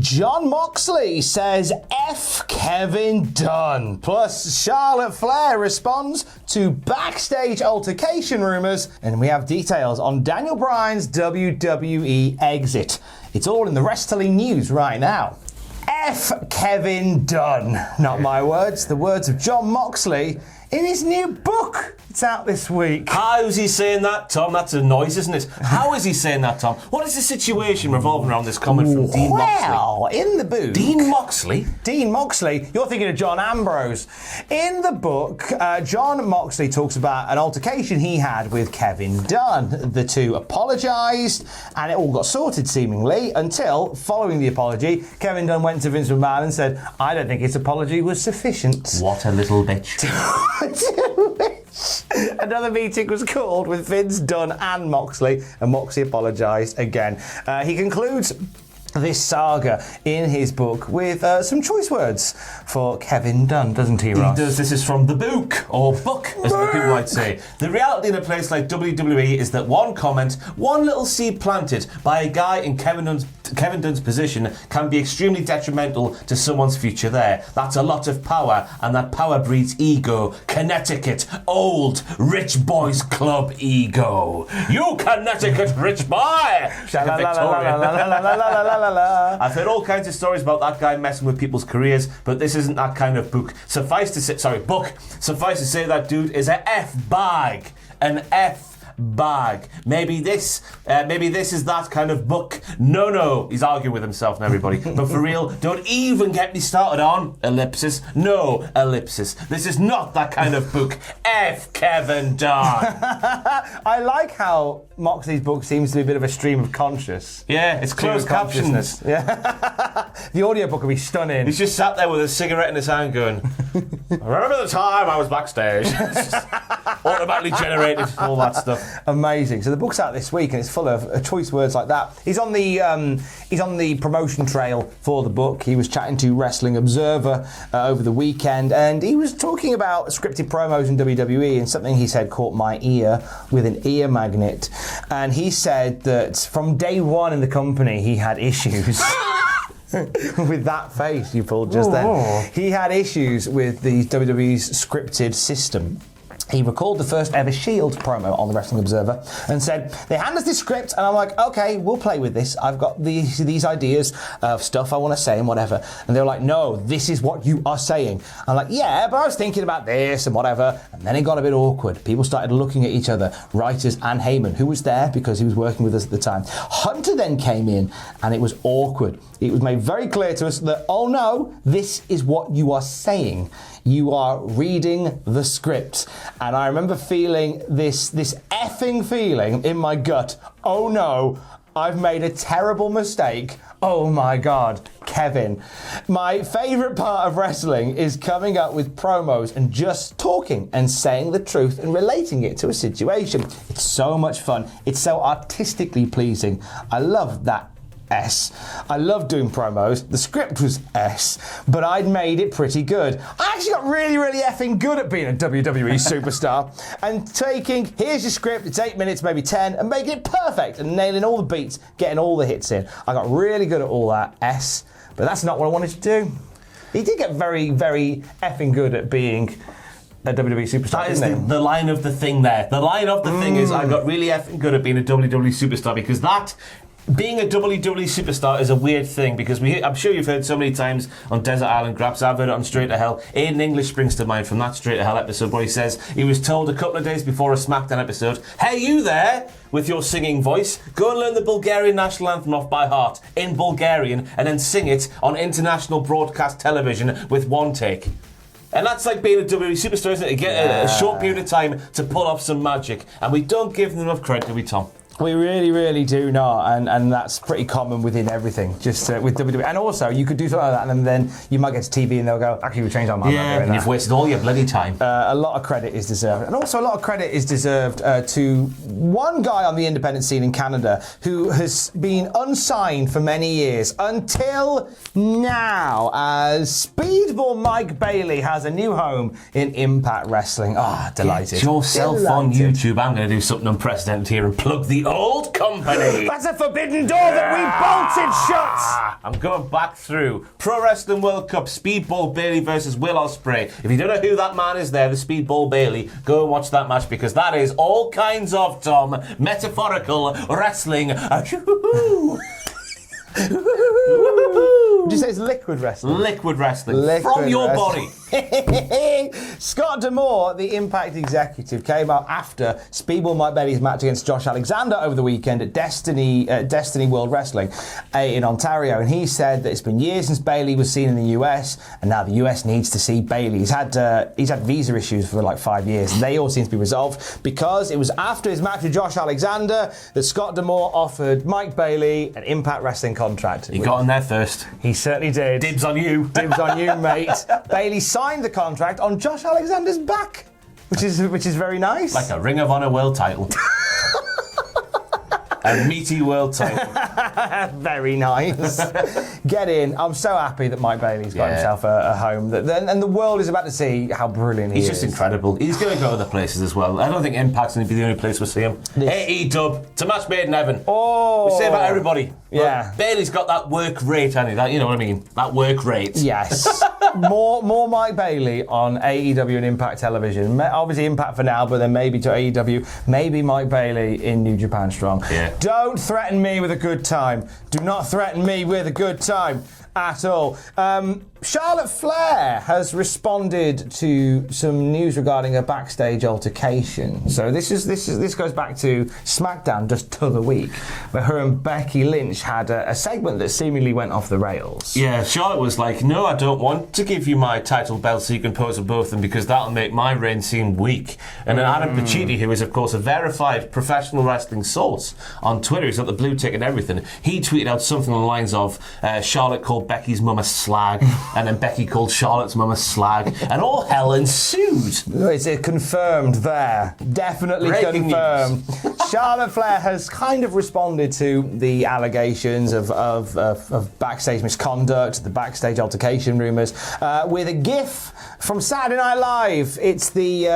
Jon Moxley says F Kevin Dunn. Plus, Charlotte Flair responds to backstage altercation rumours. And we have details on Daniel Bryan's WWE exit. It's all in the wrestling news right now. F Kevin Dunn. Not my words, the words of Jon Moxley in his new book. It's out this week. How is he saying that, Tom? That's a noise, isn't it? How is he saying that, Tom? What is the situation revolving around this comment from Dean Moxley? Well, in the book... Dean Moxley? Dean Moxley? You're thinking of John Ambrose. In the book, Jon Moxley talks about an altercation he had with Kevin Dunn. The two apologised, and it all got sorted, seemingly, until, following the apology, Kevin Dunn went to Vince McMahon and said, I don't think his apology was sufficient. What a little bitch. Another meeting was called with Vince, Dunn and Moxley, and Moxley apologised again. He concludes this saga in his book with some choice words for Kevin Dunn, doesn't he, Ross? He does. This is from the book, or book, as the people might say. The reality in a place like WWE is that one comment, one little seed planted by a guy in Kevin Dunn's position can be extremely detrimental to someone's future there. That's a lot of power, and that power breeds ego. Connecticut, old rich boys club ego. You Connecticut rich boy! I've heard all kinds of stories about that guy messing with people's careers, but this isn't that kind of book. Suffice to say that dude is a F-bag. An F-bag. Maybe this is that kind of book. No, he's arguing with himself now, everybody. But for real, don't even get me started on ellipsis. No, ellipsis. This is not that kind of book. F Kevin Dunn. I like how Moxley's book seems to be a bit of a stream of conscious. Yeah, it's closed captions. Yeah. The audiobook will be stunning. He's just sat there with a cigarette in his hand going, I remember the time I was backstage. Automatically generated, all that stuff. Amazing. So the book's out this week and it's full of choice words like that. He's on the promotion trail for the book. He was chatting to Wrestling Observer over the weekend, and he was talking about scripted promos in WWE, and something he said caught my ear with an ear magnet. And he said that from day one in the company, he had issues. With that face you pulled just then. He had issues with the WWE's scripted system. He recalled the first ever Shield promo on the Wrestling Observer and said, they hand us this script and I'm like, okay, we'll play with this. I've got these ideas of stuff I want to say and whatever. And they were like, no, this is what you are saying. I'm like, yeah, but I was thinking about this and whatever. And then it got a bit awkward. People started looking at each other, writers and Heyman, who was there because he was working with us at the time. Hunter then came in and it was awkward. It was made very clear to us that, oh no, this is what you are saying. You are reading the script. And I remember feeling this effing feeling in my gut. Oh no, I've made a terrible mistake. Oh my God, Kevin. My favourite part of wrestling is coming up with promos and just talking and saying the truth and relating it to a situation. It's so much fun. It's so artistically pleasing. I love that S. I love doing promos. The script was S, but I'd made it pretty good. I actually got really, really effing good at being a WWE superstar and taking, here's your script, it's 8 minutes, maybe 10, and making it perfect and nailing all the beats, getting all the hits in. I got really good at all that S, but that's not what I wanted to do. He did get very, very effing good at being a WWE superstar. That is the line of the thing there. The line of the thing is I got really effing good at being a WWE superstar, because that... Being a WWE superstar is a weird thing, because I'm sure you've heard so many times on Desert Island Graps. I've heard it on Straight to Hell. Aiden English springs to mind from that Straight to Hell episode where he says he was told a couple of days before a SmackDown episode, hey, you there with your singing voice, go and learn the Bulgarian national anthem off by heart in Bulgarian and then sing it on international broadcast television with one take. And that's like being a WWE superstar, isn't it? You get a short period of time to pull off some magic, and we don't give them enough credit, do we, Tom? We really, really do not, and that's pretty common within everything, just with WWE. And also, you could do something like that, and then you might get to TV and they'll go, actually, we changed our mind. Yeah, and you've wasted all your bloody time. A lot of credit is deserved. And also, a lot of credit is deserved to one guy on the independent scene in Canada who has been unsigned for many years, until now, as Speedball Mike Bailey has a new home in Impact Wrestling. Ah, delighted. Get yourself on YouTube. I'm going to do something unprecedented here and plug the old company. That's a forbidden door that we bolted shut. I'm going back through Pro Wrestling World Cup, Speedball Bailey versus Will Ospreay. If you don't know who that man is there, the Speedball Bailey, go and watch that match because that is all kinds of, Tom, metaphorical wrestling. Would you say it's liquid wrestling? Liquid wrestling. Liquid from your wrestling. body. Scott D'Amore, the Impact executive, came out after Speedball Mike Bailey's match against Josh Alexander over the weekend at Destiny World Wrestling in Ontario, and he said that it's been years since Bailey was seen in the US, and now the US needs to see Bailey. He's had visa issues for like 5 years, and they all seem to be resolved because it was after his match with Josh Alexander that Scott D'Amore offered Mike Bailey an Impact Wrestling contract. He got in there first. He certainly did. Dibs on you. Dibs on you, mate. Bailey signed the contract on Josh Alexander's back, which is very nice. Like a Ring of Honor world title. A meaty world title. Very nice. Get in. I'm so happy that Mike Bailey's got himself a home. And the world is about to see how brilliant he is. He's just incredible. He's going to go other places as well. I don't think Impact's going to be the only place we'll see him. AE-Dub. It's a match made in heaven. Oh. We say about everybody. Yeah. But Bailey's got that work rate, hasn't he? That, you know what I mean? That work rate. Yes. more Mike Bailey on AEW and Impact Television. Obviously Impact for now, but then maybe to AEW. Maybe Mike Bailey in New Japan Strong. Yeah. Don't threaten me with a good time. Do not threaten me with a good time at all. Charlotte Flair has responded to some news regarding a backstage altercation. So this goes back to SmackDown just t'other week, where her and Becky Lynch had a segment that seemingly went off the rails. Yeah, Charlotte was like, no, I don't want to give you my title belt so you can pose with both of them because that'll make my reign seem weak. And then Adam Pacitti, who is of course a verified professional wrestling source on Twitter, he's got the blue tick and everything, he tweeted out something on the lines of Charlotte called Becky's mum a slag, and then Becky called Charlotte's mum a slag, and all hell ensued. It's confirmed there. Definitely Breaking confirmed. Charlotte Flair has kind of responded to the allegations of backstage misconduct, the backstage altercation rumours, with a GIF from Saturday Night Live. It's the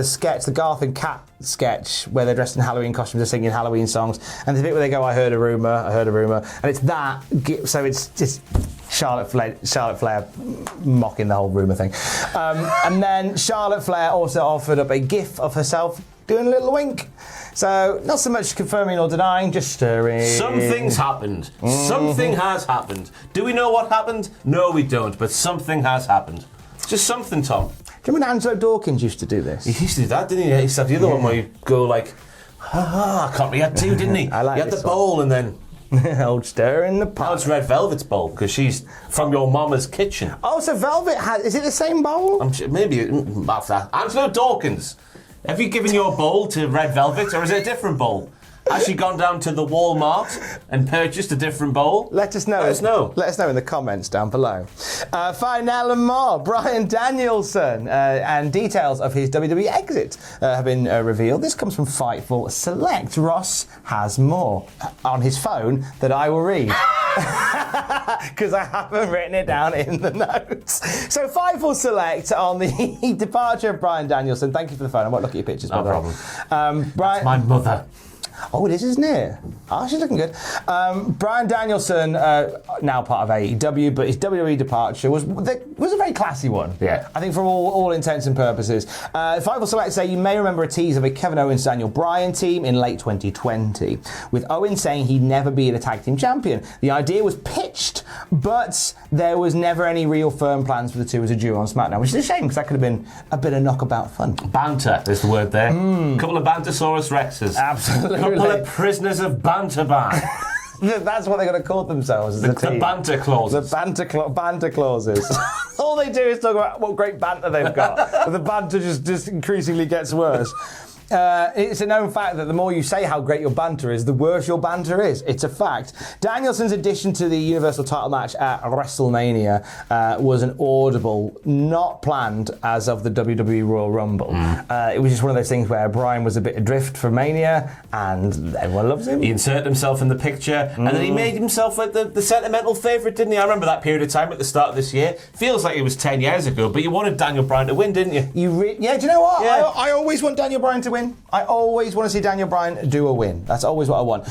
sketch, the Garth and Kat sketch where they're dressed in Halloween costumes, they're singing Halloween songs, and the bit where they go, I heard a rumour, and it's that GIF, so it's just Charlotte Flair mocking the whole rumour thing. And then Charlotte Flair also offered up a GIF of herself doing a little wink. So, not so much confirming or denying, just stirring. Something's happened. Something has happened. Do we know what happened? No, we don't, but something has happened. Just something, Tom. Do you remember when Angelo Dawkins used to do this? He used to do that, didn't he? He used to have the other one where you go like, I can't. He had two, didn't he? I like he had this the bowl and then... Old stir in the pot. Now it's Red Velvet's bowl because she's from your mama's kitchen. Oh, so Velvet has... Is it the same bowl? I'm sure, maybe after that. Angelo Dawkins, have you given your bowl to Red Velvet or is it a different bowl? Has she gone down to the Walmart and purchased a different bowl? Let us know. Let us know. Let us know in the comments down below. Final and more. Bryan Danielson and details of his WWE exit have been revealed. This comes from Fightful Select. Ross has more on his phone that I will read. Because I haven't written it down in the notes. So Fightful Select on the departure of Bryan Danielson. Thank you for the phone. I won't look at your pictures. No problem. Bryan, that's my mother. Oh, it is, isn't it? Oh, she's looking good. Bryan Danielson, now part of AEW, but his WWE departure was a very classy one. Yeah. I think for all intents and purposes. Fightful Select say you may remember a tease of a Kevin Owens Daniel Bryan team in late 2020, with Owens saying he'd never be the tag team champion. The idea was pitched, but there was never any real firm plans for the two as a duo on SmackDown, which is a shame because that could have been a bit of knockabout fun. Banter is the word there. Couple of Bantosaurus Rexes. Absolutely. Couple of prisoners of Banterban. That's what they're going to call themselves as a team. The banter clauses. The banter clauses. All they do is talk about what great banter they've got. But the banter just increasingly gets worse. It's a known fact that the more you say how great your banter is, the worse your banter is. It's a fact. Danielson's addition to the Universal title match at WrestleMania was an audible, not planned as of the WWE Royal Rumble. It was just one of those things where Bryan was a bit adrift for Mania, and everyone loves him. He inserted himself in the picture, and then he made himself like the sentimental favourite, didn't he? I remember that period of time at the start of this year. Feels like it was 10 years ago, but you wanted Daniel Bryan to win, didn't you? Yeah, do you know what? Yeah. I always want Daniel Bryan to win. win. I always want to see Daniel Bryan do a win. That's always what I want.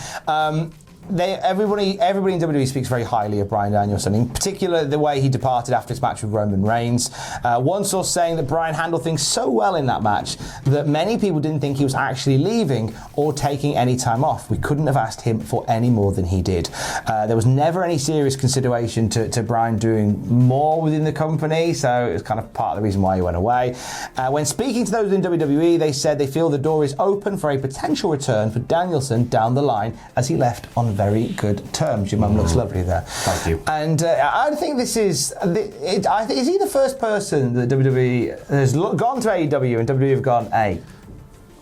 Everybody in WWE speaks very highly of Bryan Danielson, in particular the way he departed after his match with Roman Reigns. One source saying that Bryan handled things so well in that match that many people didn't think he was actually leaving or taking any time off. We couldn't have asked him for any more than he did. There was never any serious consideration to Bryan doing more within the company, so it was kind of part of the reason why he went away. When speaking to those in WWE, they said they feel the door is open for a potential return for Danielson down the line, as he left on very good terms. Your mum looks lovely there. Thank you. And I think this is... I think, is he the first person that WWE has gone to AEW and WWE have gone, hey,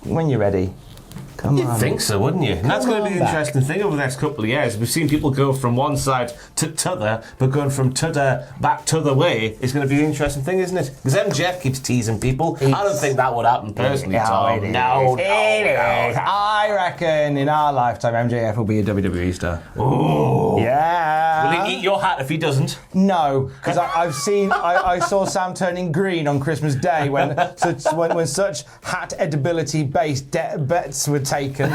when you're ready, come on. You'd think so, wouldn't you? And that's going to be the interesting thing over the next couple of years. We've seen people go from one side to t'other, but going from t'other back t'other way is going to be the interesting thing, isn't it? Because MJF keeps teasing people. I don't think that would happen personally, Tom. No. I reckon in our lifetime MJF will be a WWE star. Oh. Yeah. Will he eat your hat if he doesn't? No, because I saw Sam turning green on Christmas Day when such hat edibility based bets were taken.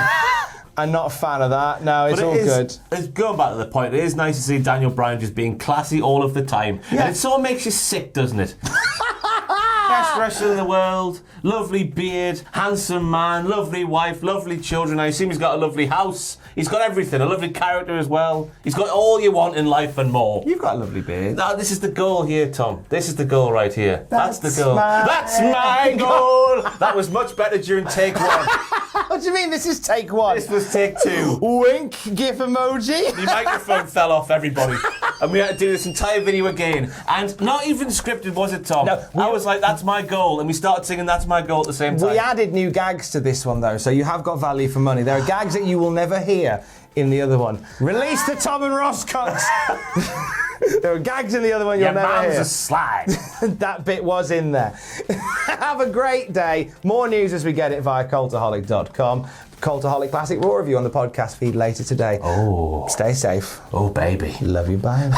I'm not a fan of that. No, it's all good. It's going back to the point. It is nice to see Daniel Bryan just being classy all of the time. Yeah. And it sort of makes you sick, doesn't it? Best wrestler in the world, lovely beard, handsome man, lovely wife, lovely children. I assume he's got a lovely house. He's got everything, a lovely character as well. He's got all you want in life and more. You've got a lovely beard. No, this is the goal here, Tom. This is the goal right here. That's the goal. That's my goal. That was much better during take one. What do you mean this is take one? This was take two. Wink, gif emoji. The microphone fell off, everybody. And we had to do this entire video again. And not even scripted, was it, Tom? No, I was like, that's my goal. And we started singing That's My Goal at the same time. We added new gags to this one, though, so you have got value for money. There are gags that you will never hear in the other one. Release the Tom and Ross cuts. There are gags in the other one you'll never hear. A slag. That bit was in there. Have a great day. More news as we get it via cultaholic.com. Cultaholic Classic Raw review on the podcast feed later today. Oh. Stay safe. Oh, baby. Love you, bye.